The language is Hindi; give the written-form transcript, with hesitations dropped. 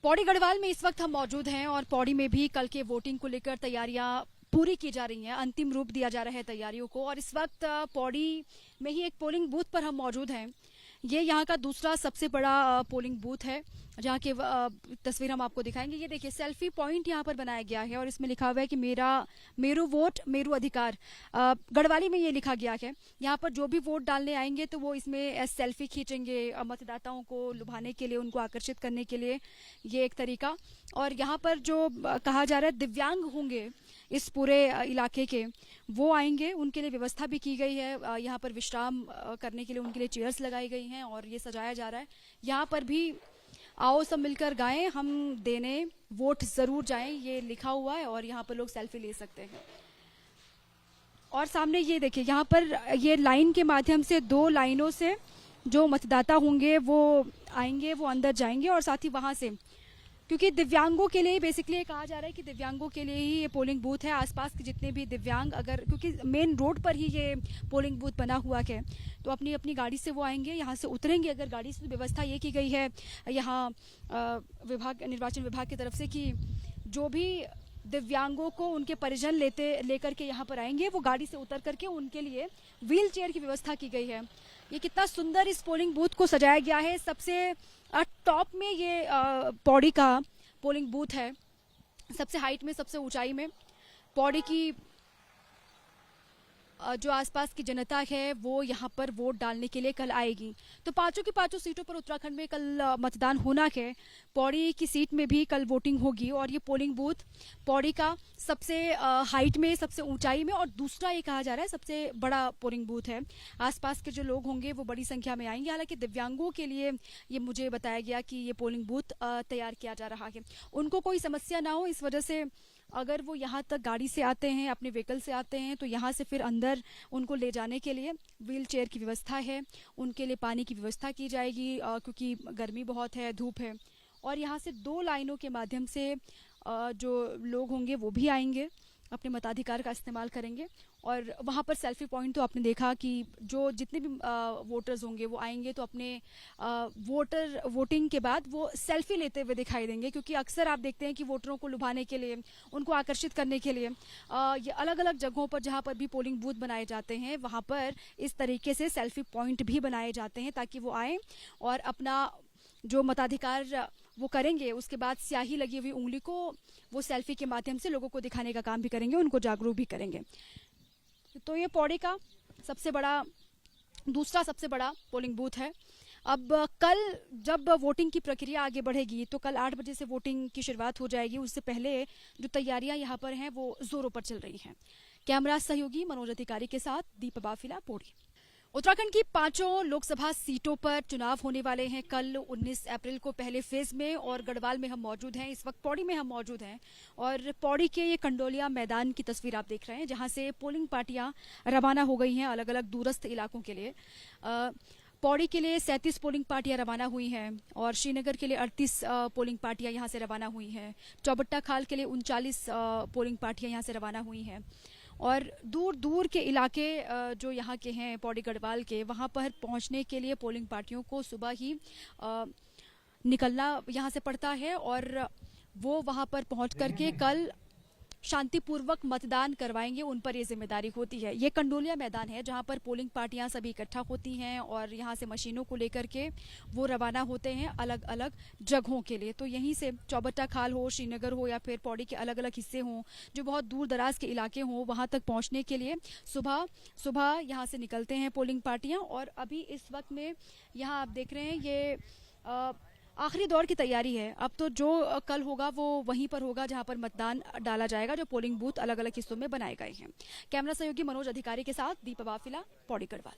पौड़ी गढ़वाल में इस वक्त हम मौजूद हैं और पौड़ी में भी कल के वोटिंग को लेकर तैयारियां पूरी की जा रही हैं, अंतिम रूप दिया जा रहा है तैयारियों को। और इस वक्त पौड़ी में ही एक पोलिंग बूथ पर हम मौजूद हैं। ये यहाँ का दूसरा सबसे बड़ा पोलिंग बूथ है, जहाँ के तस्वीर हम आपको दिखाएंगे। ये देखिए, सेल्फी पॉइंट यहाँ पर बनाया गया है और इसमें लिखा हुआ है कि मेरू वोट मेरू अधिकार। गढ़वाली में ये लिखा गया है। यहाँ पर जो भी वोट डालने आएंगे तो वो इसमें सेल्फी खींचेंगे, मतदाताओं को लुभाने के लिए, उनको आकर्षित करने के लिए ये एक तरीका। और यहाँ पर जो कहा जा रहा है दिव्यांग होंगे इस पूरे इलाके के, वो आएंगे, उनके लिए व्यवस्था भी की गई है। यहाँ पर विश्राम करने के लिए उनके लिए चेयर्स लगाई गई हैं और ये सजाया जा रहा है। यहाँ पर भी आओ सब मिलकर गाएं, हम देने वोट जरूर जाएं, ये लिखा हुआ है और यहाँ पर लोग सेल्फी ले सकते हैं। और सामने ये देखिए, यहाँ पर ये लाइन के माध्यम से 2 लाइनों से जो मतदाता होंगे वो आएंगे, वो अंदर जाएंगे। और साथ ही वहां से, क्योंकि दिव्यांगों के लिए बेसिकली कहा जा रहा है कि दिव्यांगों के लिए ही ये पोलिंग बूथ है। आसपास के जितने भी दिव्यांग, अगर क्योंकि मेन रोड पर ही ये पोलिंग बूथ बना हुआ है, तो अपनी अपनी गाड़ी से वो आएंगे, यहाँ से उतरेंगे। अगर गाड़ी से, तो व्यवस्था ये की गई है यहाँ निर्वाचन विभाग की तरफ से कि जो भी दिव्यांगों को उनके परिजन लेकर के यहाँ पर आएंगे, वो गाड़ी से उतर करके उनके लिए व्हील चेयर की व्यवस्था की गई है। ये कितना सुंदर इस पोलिंग बूथ को सजाया गया है। सबसे टॉप में ये पौड़ी का पोलिंग बूथ है, सबसे हाइट में, सबसे ऊंचाई में। पौड़ी की जो आसपास की जनता है वो यहाँ पर वोट डालने के लिए कल आएगी। तो 5 की 5 सीटों पर उत्तराखंड में कल मतदान होना है। पौड़ी की सीट में भी कल वोटिंग होगी और ये पोलिंग बूथ पौड़ी का सबसे हाइट में, सबसे ऊंचाई में, और दूसरा ये कहा जा रहा है सबसे बड़ा पोलिंग बूथ है। आसपास के जो लोग होंगे वो बड़ी संख्या में आएंगे। हालांकि दिव्यांगों के लिए ये मुझे बताया गया कि ये पोलिंग बूथ तैयार किया जा रहा है, उनको कोई समस्या ना हो, इस वजह से अगर वो यहाँ तक गाड़ी से आते हैं, अपने व्हीकल से आते हैं, तो यहाँ से फिर अंदर उनको ले जाने के लिए व्हील चेयर की व्यवस्था है। उनके लिए पानी की व्यवस्था की जाएगी क्योंकि गर्मी बहुत है, धूप है। और यहाँ से 2 लाइनों के माध्यम से जो लोग होंगे वो भी आएंगे, अपने मताधिकार का इस्तेमाल करेंगे। और वहाँ पर सेल्फी पॉइंट तो आपने देखा कि जो जितने भी वोटर्स होंगे वो आएंगे तो अपने वोटिंग के बाद वो सेल्फी लेते हुए दिखाई देंगे। क्योंकि अक्सर आप देखते हैं कि वोटरों को लुभाने के लिए, उनको आकर्षित करने के लिए ये अलग अलग जगहों पर जहाँ पर भी पोलिंग बूथ बनाए जाते हैं वहाँ पर इस तरीके से सेल्फी पॉइंट भी बनाए जाते हैं, ताकि वो आए और अपना जो मताधिकार वो करेंगे। उसके बाद स्याही लगी हुई उंगली को वो सेल्फी के माध्यम से लोगों को दिखाने का काम भी करेंगे, उनको जागरूक भी करेंगे। तो ये पौड़ी का दूसरा सबसे बड़ा पोलिंग बूथ है। अब कल जब वोटिंग की प्रक्रिया आगे बढ़ेगी तो कल 8 बजे से वोटिंग की शुरुआत हो जाएगी। उससे पहले जो तैयारियां यहाँ पर हैं वो जोरों पर चल रही हैं। कैमरा सहयोगी मनोज अधिकारी के साथ दीपा बाफिला, पौड़ी। उत्तराखंड की 5 लोकसभा सीटों पर चुनाव होने वाले हैं कल 19 अप्रैल को पहले फेज में। और गढ़वाल में हम मौजूद हैं, इस वक्त पौड़ी में हम मौजूद हैं। और पौड़ी के ये कंडोलिया मैदान की तस्वीर आप देख रहे हैं, जहां से पोलिंग पार्टियां रवाना हो गई हैं अलग अलग दूरस्थ इलाकों के लिए। पौड़ी के लिए 37 पोलिंग पार्टियां रवाना हुई हैं और श्रीनगर के लिए 38 पोलिंग पार्टियां यहां से रवाना हुई हैं। चौबट्टा खाल के लिए 39 पोलिंग पार्टियां यहां से रवाना हुई हैं। और दूर दूर के इलाके जो यहाँ के हैं पौड़ी गढ़वाल के, वहाँ पर पहुँचने के लिए पोलिंग पार्टियों को सुबह ही निकलना यहाँ से पड़ता है और वो वहाँ पर पहुँच करके कल शांतिपूर्वक मतदान करवाएंगे, उन पर ये जिम्मेदारी होती है। ये कंडोलिया मैदान है जहाँ पर पोलिंग पार्टियां सभी इकट्ठा होती हैं और यहाँ से मशीनों को लेकर के वो रवाना होते हैं अलग अलग जगहों के लिए। तो यहीं से चौबट्टा खाल हो, श्रीनगर हो या फिर पौड़ी के अलग अलग हिस्से हों, जो बहुत दूर दराज के इलाके हों, वहाँ तक पहुँचने के लिए सुबह सुबह यहाँ से निकलते हैं पोलिंग पार्टियाँ। और अभी इस वक्त में यहाँ आप देख रहे हैं ये आखिरी दौर की तैयारी है। अब तो जो कल होगा वो वहीं पर होगा जहां पर मतदान डाला जाएगा, जो पोलिंग बूथ अलग अलग हिस्सों में बनाए गए हैं। कैमरा सहयोगी मनोज अधिकारी के साथ दीपा बाफिला, पौड़ी गढ़वाल।